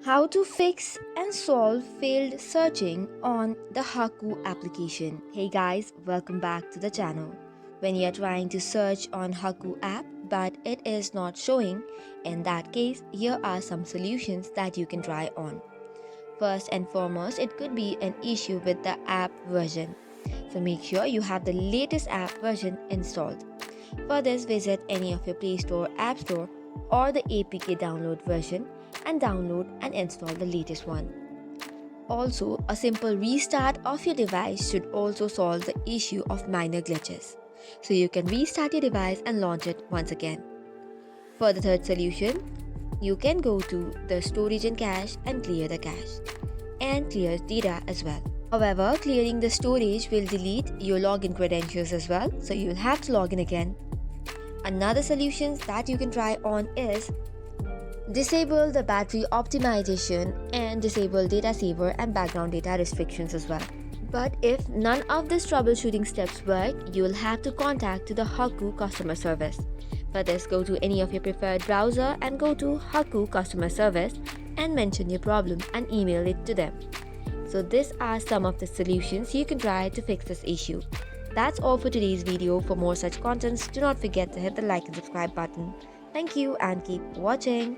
How to fix and solve failed searching on the Hacoo application. Hey guys, welcome back to the channel. When you are trying to search on Hacoo app but it is not showing, in that case, here are some solutions that you can try on. First and foremost, it could be an issue with the app version. So make sure you have the latest app version installed. For this, visit any of your Play Store, App Store, or the APK download version and download and install the latest one. Also, a simple restart of your device should also solve the issue of minor glitches. So you can restart your device and launch it once again. For the third solution, you can go to the storage and cache and clear the cache and clear data as well. However, clearing the storage will delete your login credentials as well, so you'll have to log in again. Another solution that you can try on is disable the battery optimization and disable data saver and background data restrictions as well. But if none of these troubleshooting steps work, you will have to contact to the Hacoo customer service. For this, go to any of your preferred browser and go to Hacoo customer service and mention your problem and email it to them. So these are some of the solutions you can try to fix this issue. That's all for today's video. For more such contents, do not forget to hit the like and subscribe button. Thank you and keep watching.